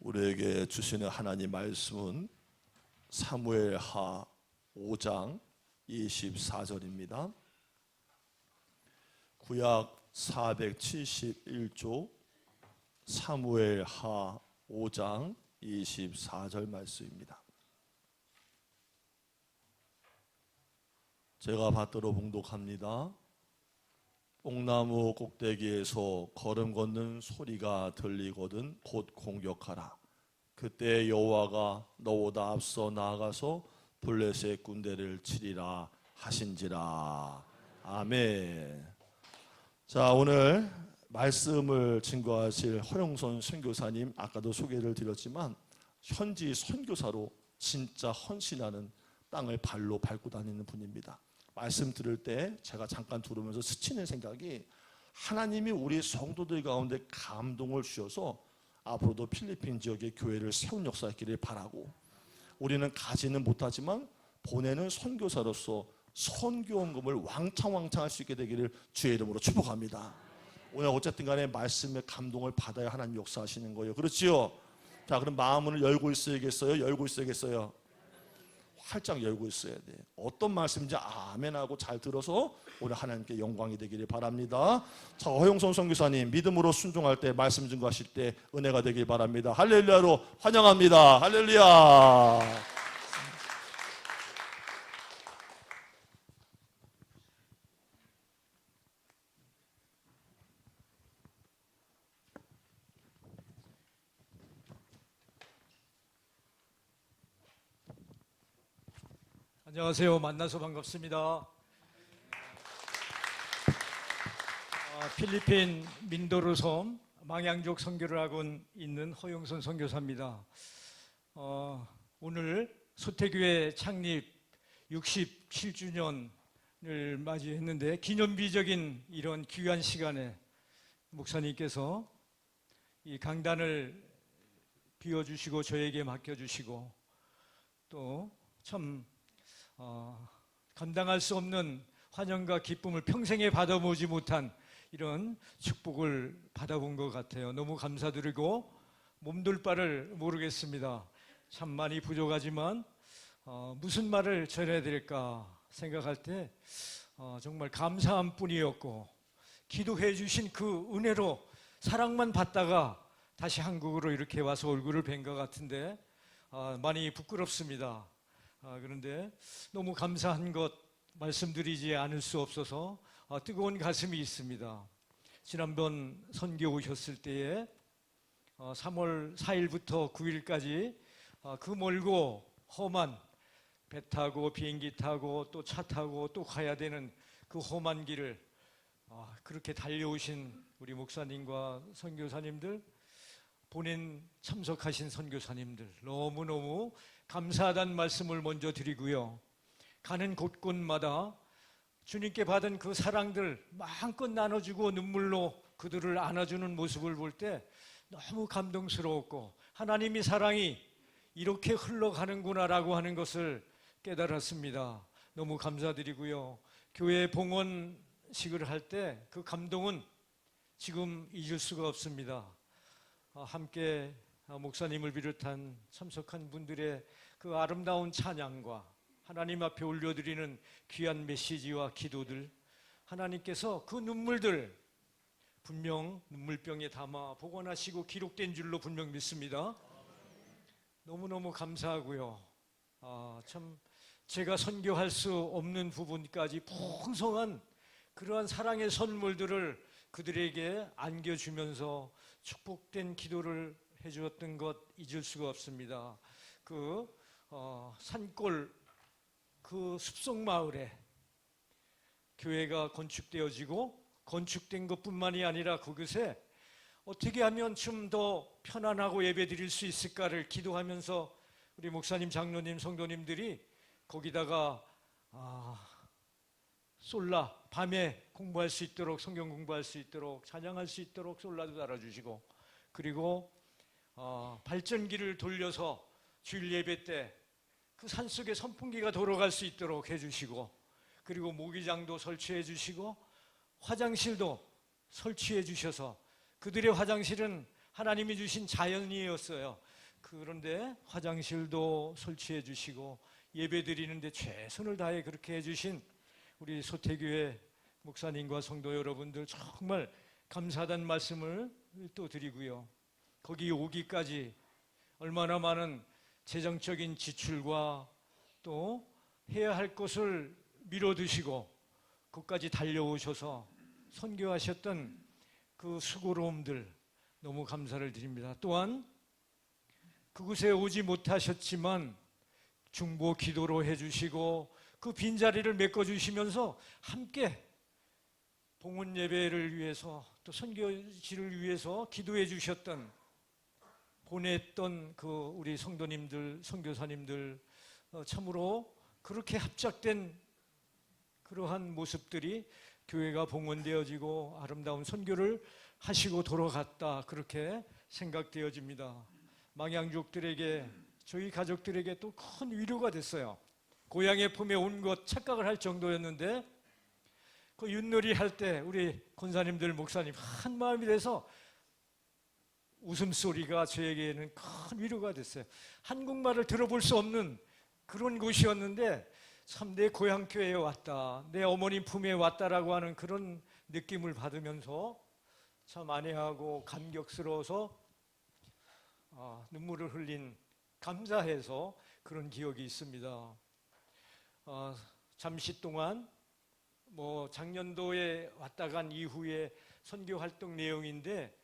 우리에게 주시는 하나님 말씀은 사무엘하 5장 24절입니다. 구약 471조 사무엘하 5장 24절 말씀입니다. 제가 받들어 봉독합니다. 뽕나무 꼭대기에서 걸음 걷는 소리가 들리거든 곧 공격하라. 그때 여호와가 너보다 앞서 나아가서 블레셋 군대를 치리라 하신지라. 아멘. 자, 오늘 말씀을 증거하실 허영선 선교사님, 아까도 소개를 드렸지만 현지 선교사로 진짜 헌신하는 땅을 발로 밟고 다니는 분입니다. 말씀 들을 때 제가 잠깐 들으면서 스치는 생각이, 하나님이 우리 성도들 가운데 감동을 주셔서 앞으로도 필리핀 지역의 교회를 세운 역사 있기를 바라고, 우리는 가지는 못하지만 보내는 선교사로서 선교원금을 왕창 할 수 있게 되기를 주의 이름으로 축복합니다. 오늘 어쨌든 간에 말씀의 감동을 받아야 하나님 역사하시는 거예요. 그렇지요? 자, 그럼 마음을 열고 있어야겠어요? 열고 있어야겠어요? 활짝 열고 있어야 돼. 어떤 말씀인지 아멘하고 잘 들어서 오늘 하나님께 영광이 되기를 바랍니다. 자, 허영선 선교사님, 믿음으로 순종할 때, 말씀 증거하실 때 은혜가 되길 바랍니다. 할렐루야로 환영합니다. 할렐루야. 안녕하세요. 만나서 반갑습니다. 필리핀 민도르 섬 망양족 선교를 하고 있는 허영선 선교사입니다. 오늘 소태교회 창립 67주년을 맞이했는데, 기념비적인 이런 귀한 시간에 목사님께서 이 강단을 비워주시고 저에게 맡겨주시고, 또 참 감당할 수 없는 환영과 기쁨을 평생에 받아보지 못한 이런 축복을 받아본 것 같아요. 너무 감사드리고 몸둘 바를 모르겠습니다. 참 많이 부족하지만 무슨 말을 전해야 될까 생각할 때 정말 감사한 뿐이었고, 기도해 주신 그 은혜로 사랑만 받다가 다시 한국으로 이렇게 와서 얼굴을 뵌 것 같은데 많이 부끄럽습니다. 그런데 너무 감사한 것 말씀드리지 않을 수 없어서 뜨거운 가슴이 있습니다. 지난번 선교 오셨을 때에 3월 4일부터 9일까지 그 멀고 험한 배 타고 비행기 타고 또 차 타고 또 가야 되는 그 험한 길을 그렇게 달려오신 우리 목사님과 선교사님들, 본인 참석하신 선교사님들, 너무너무 감사하다는 말씀을 먼저 드리고요. 가는 곳곳마다 주님께 받은 그 사랑들 마음껏 나눠주고 눈물로 그들을 안아주는 모습을 볼 때 너무 감동스러웠고, 하나님의 사랑이 이렇게 흘러가는구나라고 하는 것을 깨달았습니다. 너무 감사드리고요. 교회 봉헌식을 할 때 그 감동은 지금 잊을 수가 없습니다. 함께 목사님을 비롯한 참석한 분들의 그 아름다운 찬양과 하나님 앞에 올려드리는 귀한 메시지와 기도들, 하나님께서 그 눈물들 분명 눈물병에 담아 보관하시고 기록된 줄로 분명 믿습니다. 너무너무 감사하고요. 참 제가 선교할 수 없는 부분까지 풍성한 그러한 사랑의 선물들을 그들에게 안겨주면서 축복된 기도를 해주었던 것 잊을 수가 없습니다. 그 산골 그 숲속 마을에 교회가 건축되어지고, 건축된 것뿐만이 아니라 그것에 어떻게 하면 좀 더 편안하고 예배 드릴 수 있을까를 기도하면서 우리 목사님, 장로님, 성도님들이 거기다가 솔라, 밤에 공부할 수 있도록, 성경 공부할 수 있도록, 찬양할 수 있도록 솔라도 달아주시고, 그리고 발전기를 돌려서 주일 예배 때 그 산속에 선풍기가 돌아갈 수 있도록 해주시고, 그리고 모기장도 설치해 주시고 화장실도 설치해 주셔서 그들의 화장실은 하나님이 주신 자연이었어요. 그런데 화장실도 설치해 주시고 예배 드리는데 최선을 다해 그렇게 해주신 우리 소태교회 목사님과 성도 여러분들 정말 감사하다는 말씀을 또 드리고요. 거기 오기까지 얼마나 많은 재정적인 지출과 또 해야 할 것을 미뤄두시고 거기까지 달려오셔서 선교하셨던 그 수고로움들 너무 감사를 드립니다. 또한 그곳에 오지 못하셨지만 중보 기도로 해주시고 그 빈자리를 메꿔주시면서 함께 봉헌 예배를 위해서 또 선교지를 위해서 기도해 주셨던 보냈던 그 우리 성도님들, 선교사님들 참으로 그렇게 합작된 그러한 모습들이 교회가 봉헌되어지고 아름다운 선교를 하시고 돌아갔다 그렇게 생각되어집니다. 망향족들에게 저희 가족들에게 또 큰 위로가 됐어요. 고향의 품에 온 것 착각을 할 정도였는데 그 윷놀이 할 때 우리 권사님들 목사님 한 마음이 돼서 웃음소리가 저에게는 큰 위로가 됐어요. 한국말을 들어볼 수 없는 그런 곳이었는데 참 내 고향교회에 왔다, 내 어머님 품에 왔다라고 하는 그런 느낌을 받으면서 참 안해하고 감격스러워서 눈물을 흘린, 감사해서 그런 기억이 있습니다. 잠시 동안 작년도에 왔다 간 이후에 선교 활동 내용인데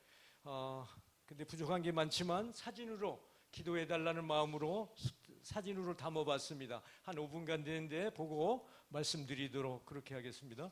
근데 부족한 게 많지만 사진으로 기도해 달라는 마음으로 사진으로 담아봤습니다. 한 5분간 되는데 보고 말씀드리도록 그렇게 하겠습니다.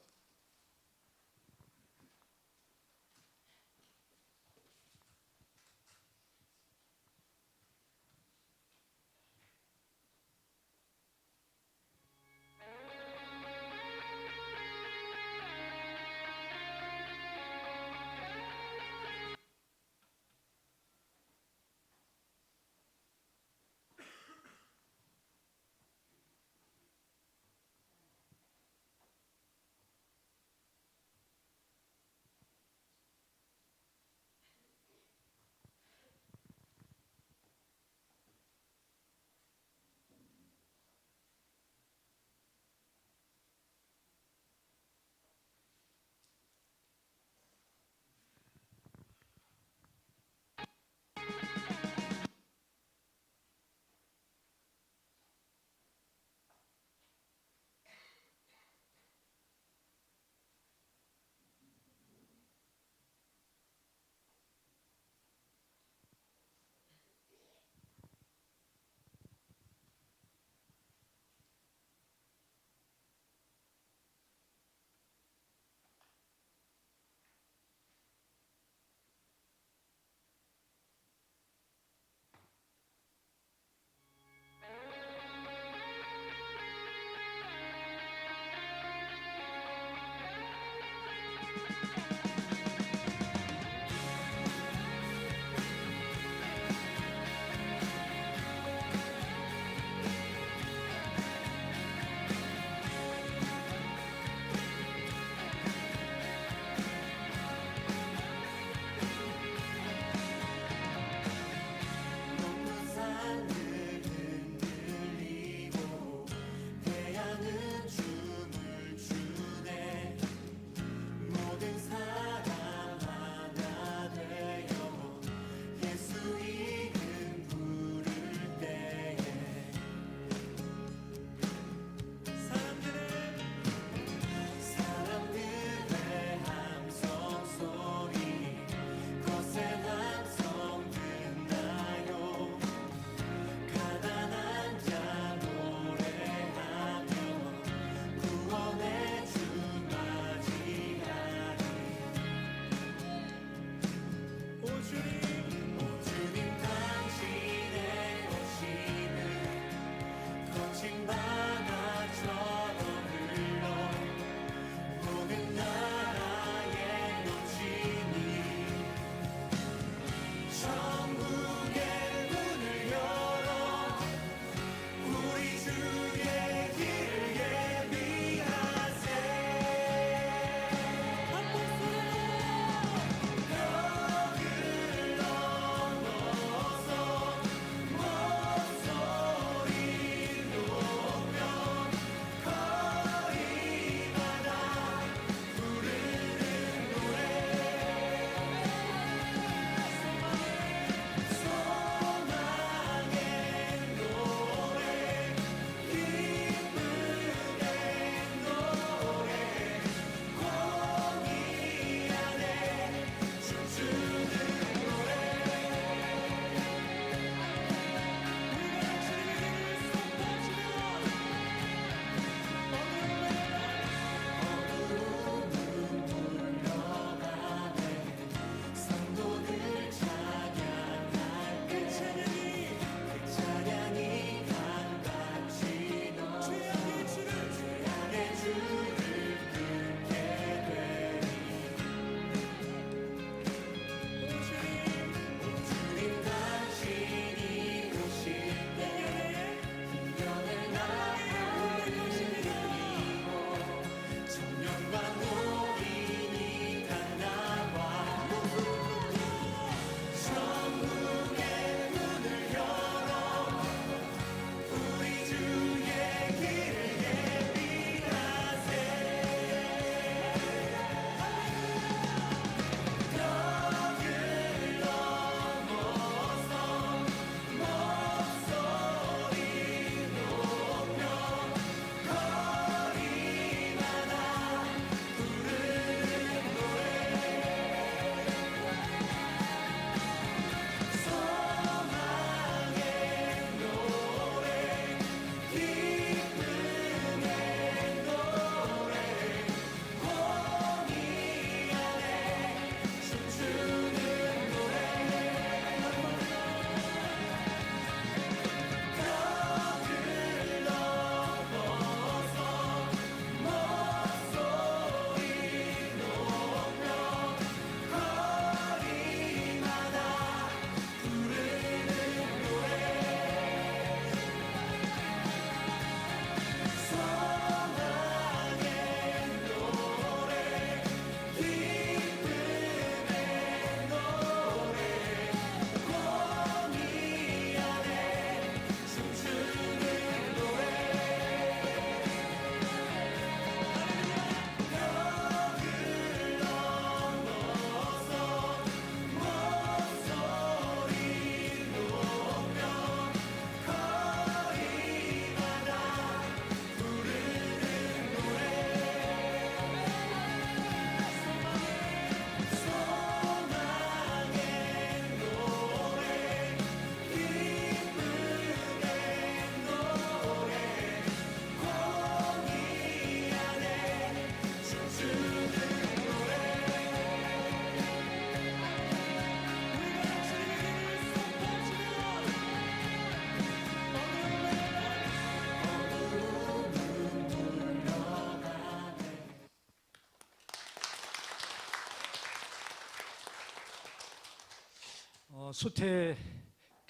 소태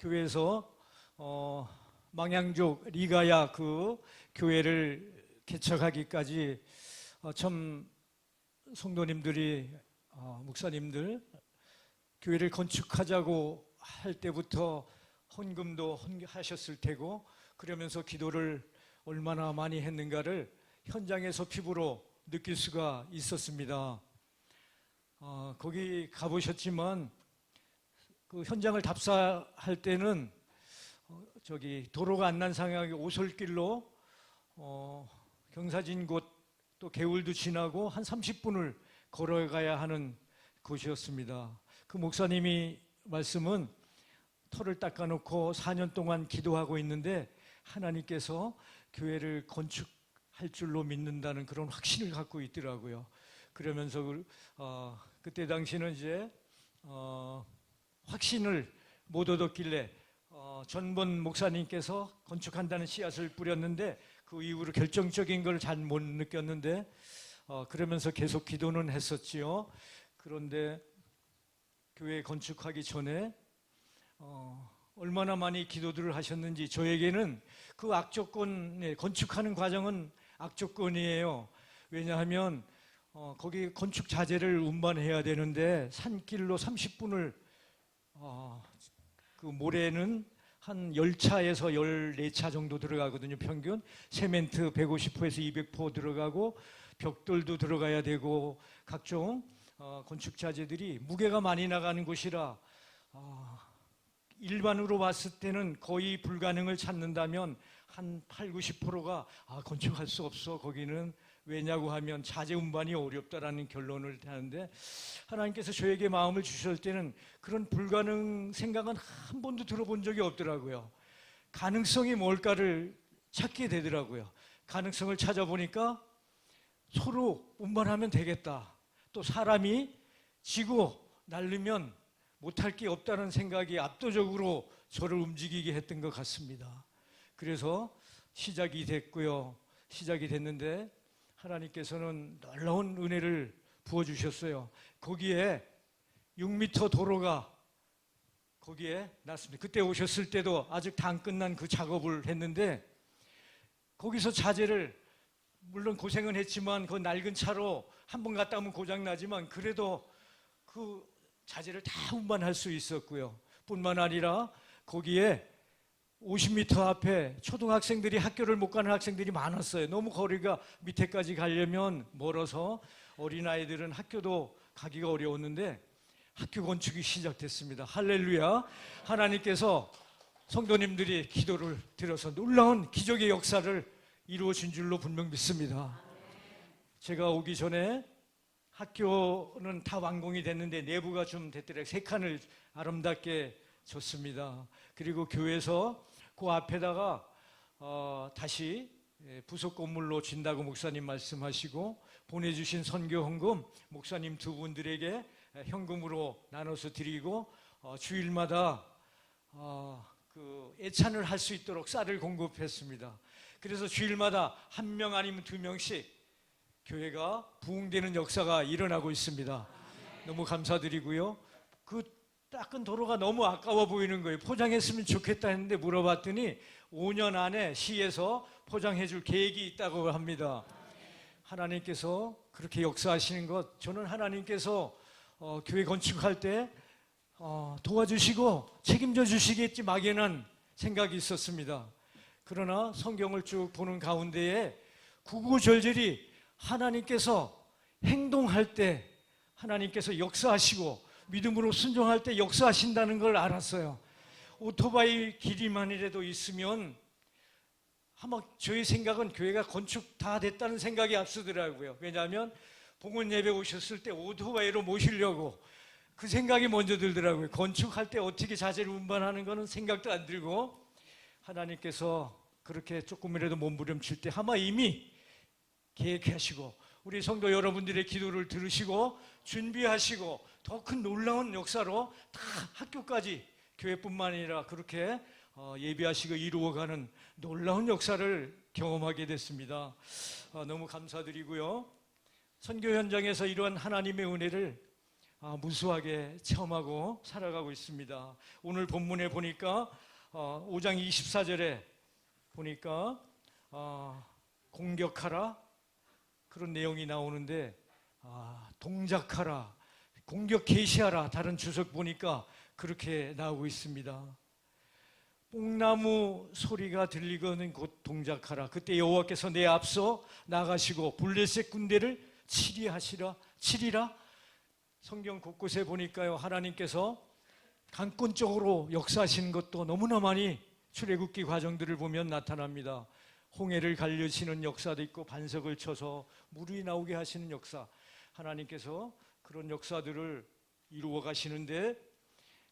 교회에서 망향족 리가야 그 교회를 개척하기까지 참 성도님들이 목사님들 교회를 건축하자고 할 때부터 헌금도 하셨을 테고 그러면서 기도를 얼마나 많이 했는가를 현장에서 피부로 느낄 수가 있었습니다. 거기 가보셨지만 그 현장을 답사할 때는 저기 도로가 안 난 상황이 오솔길로 경사진 곳 또 개울도 지나고 한 30분을 걸어가야 하는 곳이었습니다. 그 목사님이 말씀은 터를 닦아놓고 4년 동안 기도하고 있는데 하나님께서 교회를 건축할 줄로 믿는다는 그런 확신을 갖고 있더라고요. 그러면서 그때 당시는 이제 확신을 못 얻었길래 전번 목사님께서 건축한다는 씨앗을 뿌렸는데 그 이후로 결정적인 걸 잘 못 느꼈는데 그러면서 계속 기도는 했었지요. 그런데 교회 건축하기 전에 얼마나 많이 기도들을 하셨는지 저에게는 그 악조건 건축하는 과정은 악조건이에요. 왜냐하면 거기 건축 자재를 운반해야 되는데 산길로 30분을 그 모래는 한 10차에서 14차 정도 들어가거든요. 평균 세멘트 150포에서 200포 들어가고 벽돌도 들어가야 되고 각종 건축 자재들이 무게가 많이 나가는 곳이라 일반으로 봤을 때는 거의 불가능을 찾는다면 한 8, 90%가 건축할 수 없어 거기는. 왜냐고 하면 자재 운반이 어렵다라는 결론을 하는데 하나님께서 저에게 마음을 주실 때는 그런 불가능 생각은 한 번도 들어본 적이 없더라고요. 가능성이 뭘까를 찾게 되더라고요. 가능성을 찾아보니까 서로 운반하면 되겠다. 또 사람이 지고 날르면 못할 게 없다는 생각이 압도적으로 저를 움직이게 했던 것 같습니다. 그래서 시작이 됐고요. 시작이 됐는데 하나님께서는 놀라운 은혜를 부어주셨어요. 거기에 6m 도로가 거기에 났습니다. 그때 오셨을 때도 아직 다 안 끝난 그 작업을 했는데 거기서 자재를 물론 고생은 했지만 그 낡은 차로 한 번 갔다 오면 고장나지만 그래도 그 자재를 다 운반할 수 있었고요. 뿐만 아니라 거기에 50m 앞에 초등학생들이 학교를 못 가는 학생들이 많았어요. 너무 거리가 밑에까지 가려면 멀어서 어린아이들은 학교도 가기가 어려웠는데 학교 건축이 시작됐습니다. 할렐루야. 하나님께서 성도님들이 기도를 드려서 놀라운 기적의 역사를 이루어진 줄로 분명 믿습니다. 제가 오기 전에 학교는 다 완공이 됐는데 내부가 좀 됐더라고요. 3칸을 아름답게 줬습니다. 그리고 교회에서 그 앞에다가 다시 부속 건물로 진다고 목사님 말씀하시고 보내주신 선교 헌금 목사님 2분들에게 현금으로 나눠서 드리고 주일마다 그 애찬을 할 수 있도록 쌀을 공급했습니다. 그래서 주일마다 1명 아니면 2명씩 교회가 부흥되는 역사가 일어나고 있습니다. 너무 감사드리고요. 그 닦은 도로가 너무 아까워 보이는 거예요. 포장했으면 좋겠다 했는데 물어봤더니 5년 안에 시에서 포장해 줄 계획이 있다고 합니다. 하나님께서 그렇게 역사하시는 것, 저는 하나님께서 교회 건축할 때 도와주시고 책임져 주시겠지 막연한 생각이 있었습니다. 그러나 성경을 쭉 보는 가운데에 구구절절히 하나님께서 행동할 때 하나님께서 역사하시고 믿음으로 순종할 때 역사하신다는 걸 알았어요. 오토바이 길이만이라도 있으면 아마 저희 생각은 교회가 건축 다 됐다는 생각이 앞서더라고요. 왜냐하면 봉헌 예배 오셨을 때 오토바이로 모시려고 그 생각이 먼저 들더라고요. 건축할 때 어떻게 자재를 운반하는 거는 생각도 안 들고 하나님께서 그렇게 조금이라도 몸부림칠 때 아마 이미 계획하시고 우리 성도 여러분들의 기도를 들으시고 준비하시고 더 큰 놀라운 역사로 다 학교까지 교회뿐만 아니라 그렇게 예비하시고 이루어가는 놀라운 역사를 경험하게 됐습니다. 너무 감사드리고요. 선교 현장에서 이러한 하나님의 은혜를 무수하게 체험하고 살아가고 있습니다. 오늘 본문에 보니까 5장 24절에 보니까 공격하라 그런 내용이 나오는데 동작하라, 공격 개시하라, 다른 주석 보니까 그렇게 나오고 있습니다. 뽕나무 소리가 들리거든 곧 동작하라. 그때 여호와께서 내 앞서 나가시고 블레셋 군대를 치리라. 성경 곳곳에 보니까요, 하나님께서 강권 쪽으로 역사하시는 것도 너무나 많이 출애굽기 과정들을 보면 나타납니다. 홍해를 갈려치는 역사도 있고 반석을 쳐서 물이 나오게 하시는 역사, 하나님께서 그런 역사들을 이루어 가시는데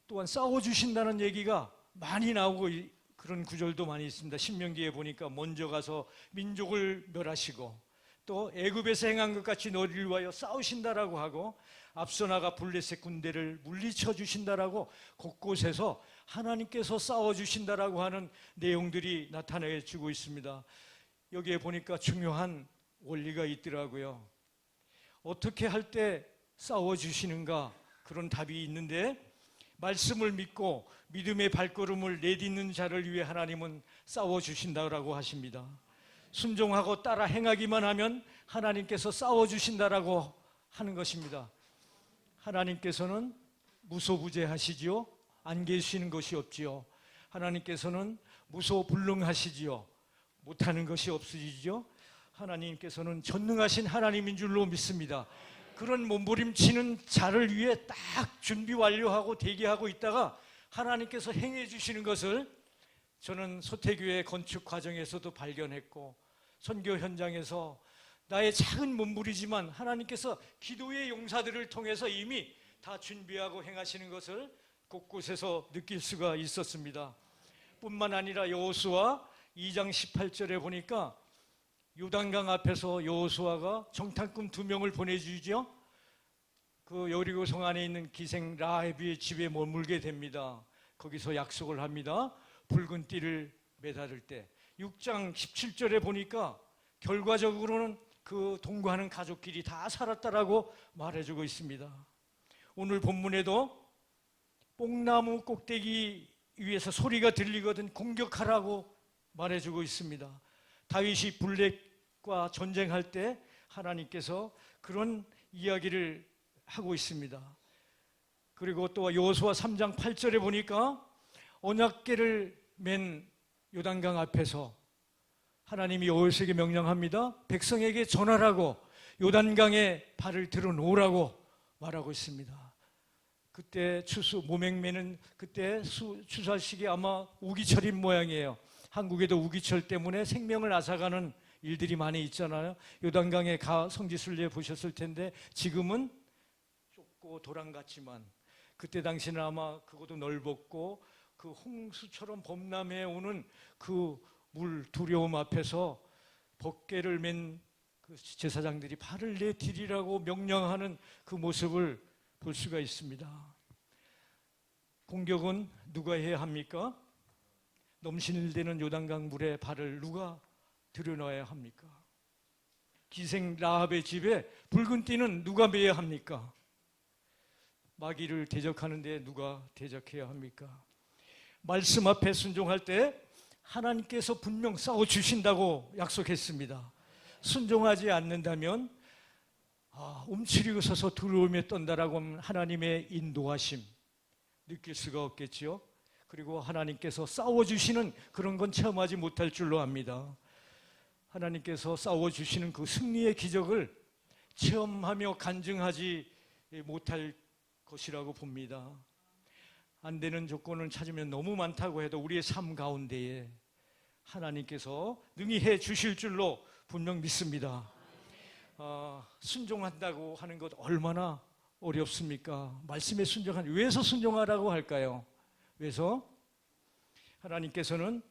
또한 싸워주신다는 얘기가 많이 나오고 그런 구절도 많이 있습니다. 신명기에 보니까 먼저 가서 민족을 멸하시고 또 애굽에서 행한 것 같이 너희를 위하여 싸우신다라고 하고 앞서 나가 블레셋 군대를 물리쳐 주신다라고 곳곳에서 하나님께서 싸워주신다라고 하는 내용들이 나타내주고 있습니다. 여기에 보니까 중요한 원리가 있더라고요. 어떻게 할 때 싸워주시는가, 그런 답이 있는데 말씀을 믿고 믿음의 발걸음을 내딛는 자를 위해 하나님은 싸워주신다라고 하십니다. 순종하고 따라 행하기만 하면 하나님께서 싸워주신다라고 하는 것입니다. 하나님께서는 무소부재하시지요, 안 계시는 것이 없지요. 하나님께서는 무소불능하시지요, 못하는 것이 없으시지요. 하나님께서는 전능하신 하나님인 줄로 믿습니다. 그런 몸부림치는 자를 위해 딱 준비 완료하고 대기하고 있다가 하나님께서 행해 주시는 것을 저는 소태교회 건축 과정에서도 발견했고, 선교 현장에서 나의 작은 몸부리지만 하나님께서 기도의 용사들을 통해서 이미 다 준비하고 행하시는 것을 곳곳에서 느낄 수가 있었습니다. 뿐만 아니라 여호수아 2장 18절에 보니까 요단강 앞에서 여호수아가 정탐꾼 2명을 보내주죠. 그 여리고성 안에 있는 기생 라합의 집에 머물게 됩니다. 거기서 약속을 합니다. 붉은 띠를 매달을 때. 6장 17절에 보니까 결과적으로는 그 동거하는 가족끼리 다 살았다라고 말해주고 있습니다. 오늘 본문에도 뽕나무 꼭대기 위에서 소리가 들리거든 공격하라고 말해주고 있습니다. 다윗이 블랙과 전쟁할 때 하나님께서 그런 이야기를 하고 있습니다. 그리고 또 여호수아 3장 8절에 보니까 언약궤를 맨 요단강 앞에서 하나님이 여호수아에게 명령합니다. 백성에게 전하라고 요단강에 발을 들어 놓으라고 말하고 있습니다. 그때 모맹매는 그때 추수하시기 아마 우기철인 모양이에요. 한국에도 우기철 때문에 생명을 앗아가는 일들이 많이 있잖아요. 요단강에 성지순례 보셨을 텐데 지금은 좁고 도랑 같지만 그때 당시는 아마 그것도 넓었고 그 홍수처럼 범람해 오는 그 물 두려움 앞에서 법궤를 맨 그 제사장들이 발을 내디리라고 명령하는 그 모습을 볼 수가 있습니다. 공격은 누가 해야 합니까? 넘실대는 요단강 물에 발을 누가 들여놔야 합니까? 기생 라합의 집에 붉은 띠는 누가 매야 합니까? 마귀를 대적하는데 누가 대적해야 합니까? 말씀 앞에 순종할 때 하나님께서 분명 싸워주신다고 약속했습니다. 순종하지 않는다면 움츠리고 서서 두려움에 떤다라고 하면 하나님의 인도하심 느낄 수가 없겠지요. 그리고 하나님께서 싸워주시는 그런 건 체험하지 못할 줄로 압니다. 하나님께서 싸워주시는 그 승리의 기적을 체험하며 간증하지 못할 것이라고 봅니다. 안 되는 조건을 찾으면 너무 많다고 해도 우리의 삶 가운데에 하나님께서 능히 해 주실 줄로 분명 믿습니다. 순종한다고 하는 것 얼마나 어렵습니까? 말씀에 왜서 순종하라고 할까요? 왜서? 하나님께서는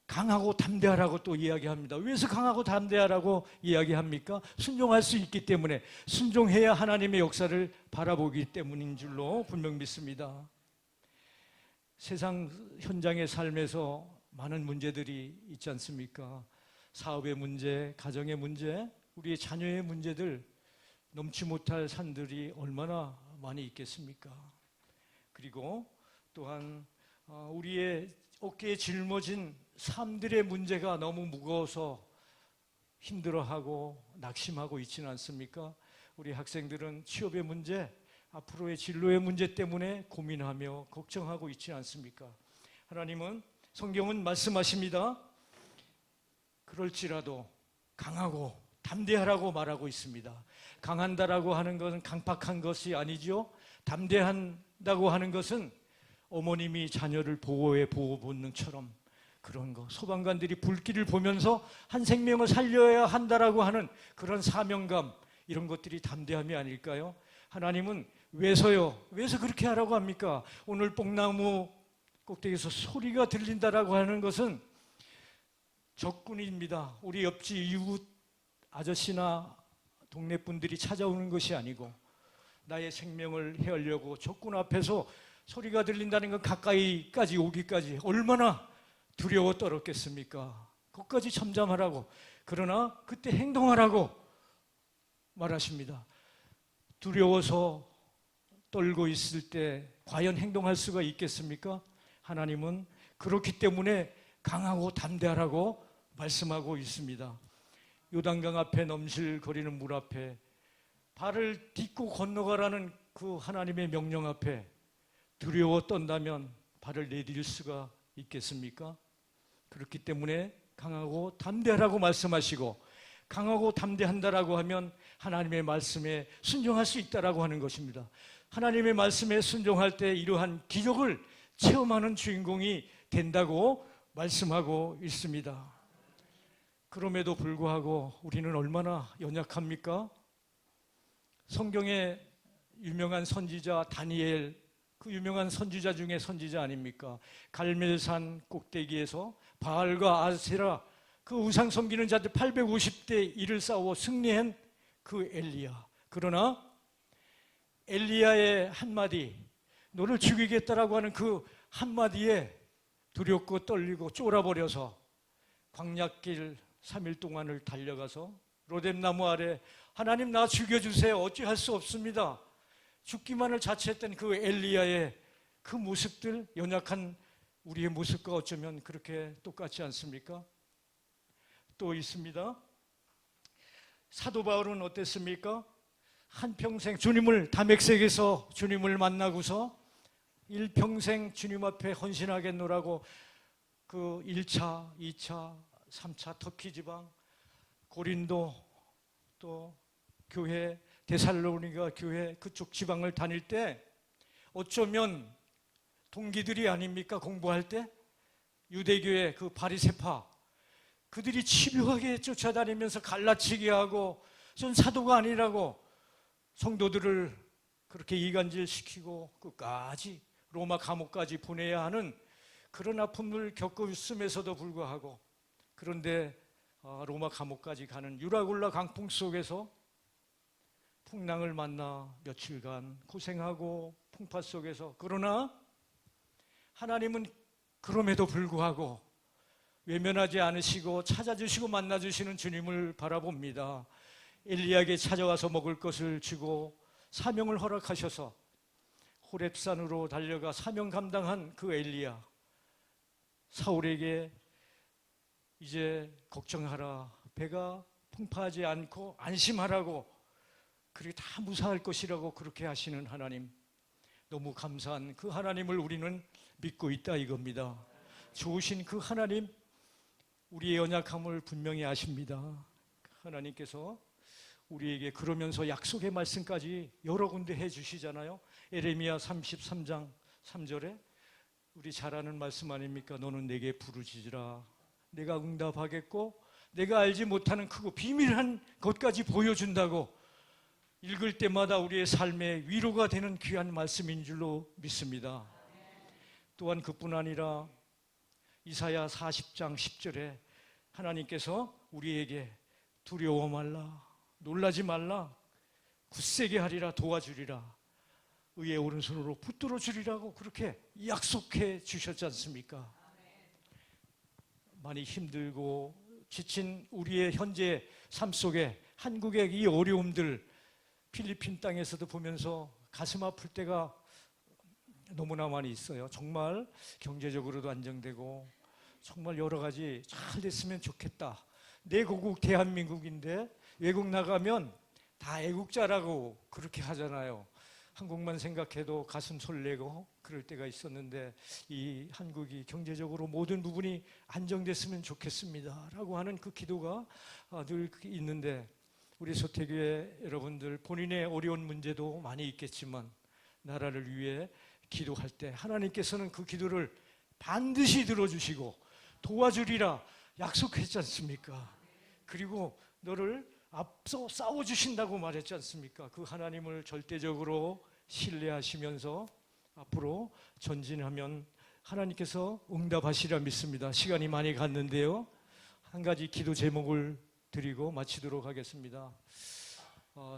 강하고 담대하라고 또 이야기합니다. 왜서 강하고 담대하라고 이야기합니까? 순종할 수 있기 때문에, 순종해야 하나님의 역사를 바라보기 때문인 줄로 분명 믿습니다. 세상 현장의 삶에서 많은 문제들이 있지 않습니까? 사업의 문제, 가정의 문제, 우리의 자녀의 문제들, 넘지 못할 산들이 얼마나 많이 있겠습니까? 그리고 또한 우리의 어깨에 짊어진 삶들의 문제가 너무 무거워서 힘들어하고 낙심하고 있지는 않습니까? 우리 학생들은 취업의 문제, 앞으로의 진로의 문제 때문에 고민하며 걱정하고 있지 않습니까? 하나님은, 성경은 말씀하십니다. 그럴지라도 강하고 담대하라고 말하고 있습니다. 강한다라고 하는 것은 강팍한 것이 아니죠. 담대한다고 하는 것은 어머님이 자녀를 보호해 보호 본능처럼 그런 거, 소방관들이 불길을 보면서 한 생명을 살려야 한다라고 하는 그런 사명감, 이런 것들이 담대함이 아닐까요? 하나님은 왜서요? 왜서 그렇게 하라고 합니까? 오늘 뽕나무 꼭대기에서 소리가 들린다라고 하는 것은 적군입니다. 우리 옆집 이웃 아저씨나 동네 분들이 찾아오는 것이 아니고 나의 생명을 헤아려고 적군 앞에서 소리가 들린다는 건 가까이까지 오기까지 얼마나 두려워 떨었겠습니까? 그것까지 잠잠하라고, 그러나 그때 행동하라고 말하십니다. 두려워서 떨고 있을 때 과연 행동할 수가 있겠습니까? 하나님은 그렇기 때문에 강하고 담대하라고 말씀하고 있습니다. 요단강 앞에 넘실거리는 물 앞에 발을 딛고 건너가라는 그 하나님의 명령 앞에 두려워 떤다면 발을 내딜 수가 있겠습니까? 그렇기 때문에 강하고 담대하라고 말씀하시고, 강하고 담대한다라고 하면 하나님의 말씀에 순종할 수 있다라고 하는 것입니다. 하나님의 말씀에 순종할 때 이러한 기적을 체험하는 주인공이 된다고 말씀하고 있습니다. 그럼에도 불구하고 우리는 얼마나 연약합니까? 성경의 유명한 선지자 다니엘, 그 유명한 선지자 중에 선지자 아닙니까? 갈멜산 꼭대기에서 바알과 아세라, 그 우상 섬기는 자들 850대 1을 싸워 승리한 그 엘리야. 그러나 엘리야의 한마디, 너를 죽이겠다라고 하는 그 한마디에 두렵고 떨리고 쫄아버려서 광야길 3일 동안을 달려가서 로뎀나무 아래 하나님 나 죽여주세요. 어찌할 수 없습니다. 죽기만을 자처했던 그 엘리야의 그 모습들, 연약한 우리의 모습과 어쩌면 그렇게 똑같지 않습니까? 또 있습니다. 사도 바울은 어땠습니까? 한평생 주님을, 다맥색에서 주님을 만나고서 일평생 주님 앞에 헌신하겠노라고 그 1차, 2차, 3차 터키 지방, 고린도, 또 교회, 데살로니가 교회 그쪽 지방을 다닐 때 어쩌면 동기들이 아닙니까? 공부할 때 유대교의 그 바리새파, 그들이 집요하게 쫓아다니면서 갈라치게 하고 전 사도가 아니라고 성도들을 그렇게 이간질시키고 끝까지 로마 감옥까지 보내야 하는 그런 아픔을 겪었음에서도 불구하고, 그런데 로마 감옥까지 가는 유라굴라 강풍 속에서 풍랑을 만나 며칠간 고생하고 풍파 속에서, 그러나 하나님은 그럼에도 불구하고 외면하지 않으시고 찾아주시고 만나주시는 주님을 바라봅니다. 엘리야에게 찾아와서 먹을 것을 주고 사명을 허락하셔서 호렙산으로 달려가 사명 감당한 그 엘리야, 사울에게 이제 걱정하라, 배가 풍파하지 않고 안심하라고, 그렇게 다 무사할 것이라고 그렇게 하시는 하나님, 너무 감사한 그 하나님을 우리는 믿고 있다 이겁니다. 좋으신 그 하나님, 우리의 연약함을 분명히 아십니다. 하나님께서 우리에게 그러면서 약속의 말씀까지 여러 군데 해주시잖아요. 에레미야 33장 3절에 우리 잘 아는 말씀 아닙니까? 너는 내게 부르짖으라, 내가 응답하겠고 내가 알지 못하는 크고 비밀한 것까지 보여준다고, 읽을 때마다 우리의 삶에 위로가 되는 귀한 말씀인 줄로 믿습니다. 또한 그뿐 아니라 이사야 40장 10절에 하나님께서 우리에게 두려워 말라, 놀라지 말라, 굳세게 하리라, 도와주리라, 의의 오른손으로 붙들어 주리라고 그렇게 약속해 주셨지 않습니까? 많이 힘들고 지친 우리의 현재 삶 속에 한국의 이 어려움들, 필리핀 땅에서도 보면서 가슴 아플 때가 너무나 많이 있어요. 정말 경제적으로도 안정되고 정말 여러 가지 잘 됐으면 좋겠다. 내 고국 대한민국인데 외국 나가면 다 애국자라고 그렇게 하잖아요. 한국만 생각해도 가슴 설레고 그럴 때가 있었는데 이 한국이 경제적으로 모든 부분이 안정됐으면 좋겠습니다 라고 하는 그 기도가 늘 있는데, 우리 소태교회 여러분들 본인의 어려운 문제도 많이 있겠지만 나라를 위해 기도할 때 하나님께서는 그 기도를 반드시 들어주시고 도와주리라 약속했지 않습니까? 그리고 너를 앞서 싸워주신다고 말했지 않습니까? 그 하나님을 절대적으로 신뢰하시면서 앞으로 전진하면 하나님께서 응답하시리라 믿습니다. 시간이 많이 갔는데요, 한 가지 기도 제목을 드리고 마치도록 하겠습니다.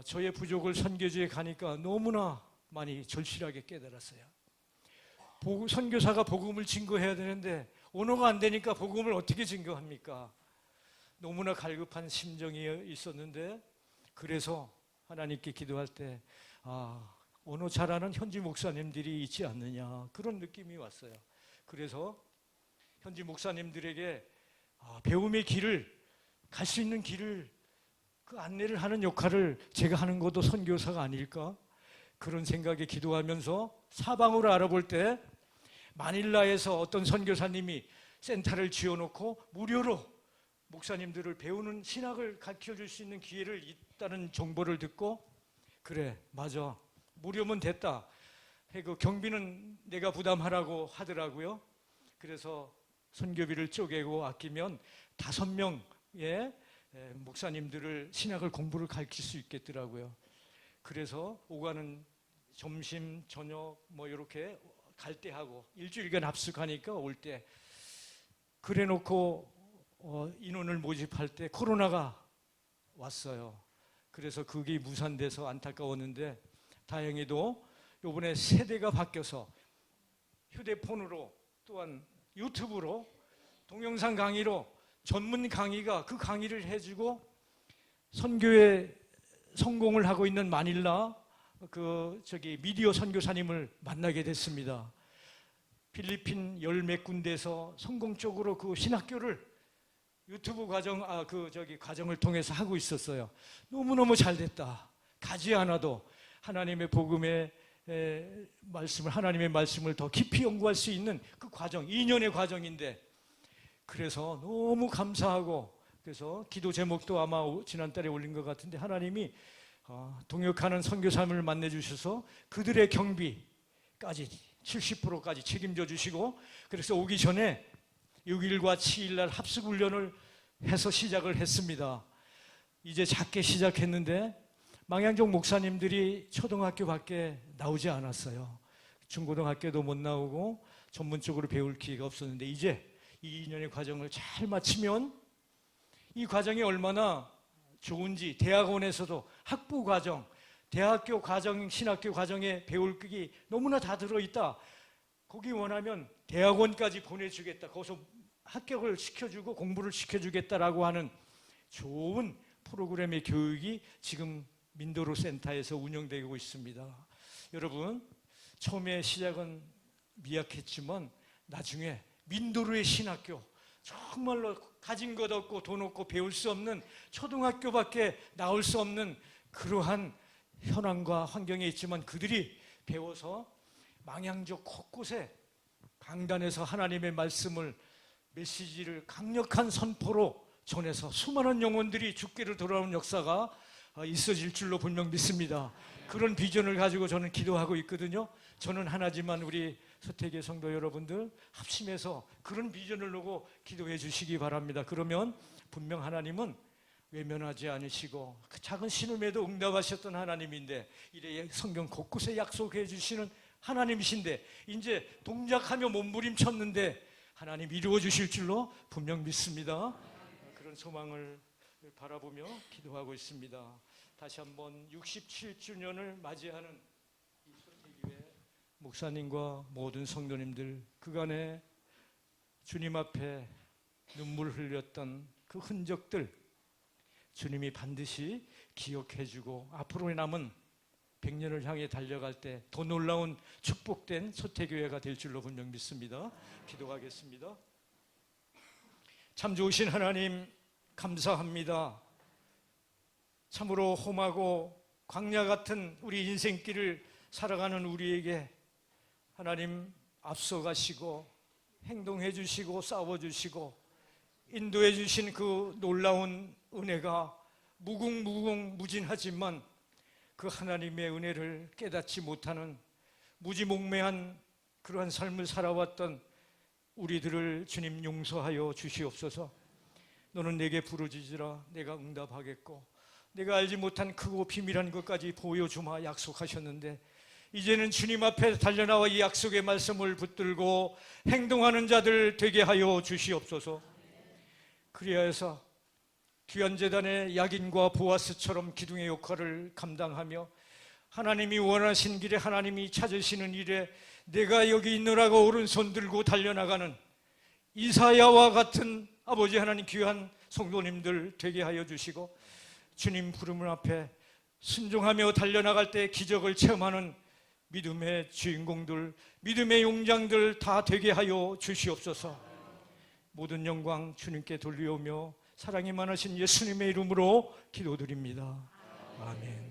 저의 부족을 선교지에 가니까 너무나 많이 절실하게 깨달았어요. 선교사가 복음을 증거해야 되는데 언어가 안 되니까 복음을 어떻게 증거합니까? 너무나 갈급한 심정이 있었는데, 그래서 하나님께 기도할 때 언어 잘하는 현지 목사님들이 있지 않느냐, 그런 느낌이 왔어요. 그래서 현지 목사님들에게 배움의 길을, 갈 수 있는 길을 그 안내를 하는 역할을 제가 하는 것도 선교사가 아닐까, 그런 생각에 기도하면서 사방으로 알아볼 때 마닐라에서 어떤 선교사님이 센터를 지어놓고 무료로 목사님들을 배우는 신학을 가르쳐줄 수 있는 기회를 있다는 정보를 듣고, 그래 맞아, 무료면 됐다. 그 경비는 내가 부담하라고 하더라고요. 그래서 선교비를 쪼개고 아끼면 5명의 목사님들을 신학을 공부를 가르칠 수 있겠더라고요. 그래서 오가는 점심 저녁 뭐 이렇게 갈 때 하고 일주일간 합숙하니까 올 때, 그래 놓고 인원을 모집할 때 코로나가 왔어요. 그래서 그게 무산돼서 안타까웠는데, 다행히도 이번에 세대가 바뀌어서 휴대폰으로 또한 유튜브로 동영상 강의로 전문 강의가 그 강의를 해주고 선교에 성공을 하고 있는 마닐라 미디어 선교사님을 만나게 됐습니다. 필리핀 열 몇 군데에서 성공적으로 그 신학교를 유튜브 과정을 통해서 하고 있었어요. 너무너무 잘 됐다. 가지 않아도 하나님의 복음의 말씀을, 하나님의 말씀을 더 깊이 연구할 수 있는 그 과정, 2년의 과정인데, 그래서 너무 감사하고, 그래서 기도 제목도 아마 지난달에 올린 것 같은데, 하나님이 동역하는 선교사님을 만나주셔서 그들의 경비까지 70%까지 책임져 주시고, 그래서 오기 전에 6일과 7일날 합숙훈련을 해서 시작을 했습니다. 이제 작게 시작했는데 망향종 목사님들이 초등학교밖에 나오지 않았어요. 중고등학교도 못 나오고 전문적으로 배울 기회가 없었는데, 이제 이 2년의 과정을 잘 마치면 이 과정이 얼마나 좋은지, 대학원에서도 학부 과정, 대학교 과정, 신학교 과정에 배울 게 너무나 다 들어있다. 거기 원하면 대학원까지 보내주겠다. 거기서 합격을 시켜주고 공부를 시켜주겠다라고 하는 좋은 프로그램의 교육이 지금 민도로 센터에서 운영되고 있습니다. 여러분, 처음에 시작은 미약했지만 나중에 민도로의 신학교, 정말로 가진 것 없고 돈 없고 배울 수 없는, 초등학교밖에 나올 수 없는 그러한 현황과 환경에 있지만 그들이 배워서 망향족 곳곳에 강단에서 하나님의 말씀을, 메시지를 강력한 선포로 전해서 수많은 영혼들이 주께로 돌아오는 역사가 있어질 줄로 분명 믿습니다. 그런 비전을 가지고 저는 기도하고 있거든요. 저는 하나지만 우리 서태계 성도 여러분들 합심해서 그런 비전을 놓고 기도해 주시기 바랍니다. 그러면 분명 하나님은 외면하지 않으시고 그 작은 신음에도 응답하셨던 하나님인데, 이래 성경 곳곳에 약속해 주시는 하나님이신데, 이제 동작하며 몸부림쳤는데 하나님 이루어 주실 줄로 분명 믿습니다. 그런 소망을 바라보며 기도하고 있습니다. 다시 한번 67주년을 맞이하는 이 서태교회 목사님과 모든 성도님들, 그간에 주님 앞에 눈물 흘렸던 그 흔적들 주님이 반드시 기억해 주고 앞으로 남은 100년을 향해 달려갈 때 더 놀라운 축복된 소태교회가 될 줄로 분명 믿습니다. 기도하겠습니다. 참 좋으신 하나님 감사합니다. 참으로 험하고 광야 같은 우리 인생길을 살아가는 우리에게 하나님 앞서가시고 행동해 주시고 싸워 주시고 인도해 주신 그 놀라운 은혜가 무궁무진하지만 그 하나님의 은혜를 깨닫지 못하는 무지몽매한 그러한 삶을 살아왔던 우리들을 주님 용서하여 주시옵소서. 너는 내게 부르짖으라 내가 응답하겠고 내가 알지 못한 크고 비밀한 것까지 보여주마 약속하셨는데 이제는 주님 앞에 달려나와 이 약속의 말씀을 붙들고 행동하는 자들 되게 하여 주시옵소서. 그리하여서 귀한 제단의 야긴과 보아스처럼 기둥의 역할을 감당하며 하나님이 원하신 길에 하나님이 찾으시는 일에 내가 여기 있노라고 오른손 들고 달려나가는 이사야와 같은 아버지 하나님 귀한 성도님들 되게 하여 주시고 주님 부름을 앞에 순종하며 달려나갈 때 기적을 체험하는 믿음의 주인공들, 믿음의 용장들 다 되게 하여 주시옵소서. 모든 영광 주님께 돌리오며 사랑이 많으신 예수님의 이름으로 기도드립니다. 아멘.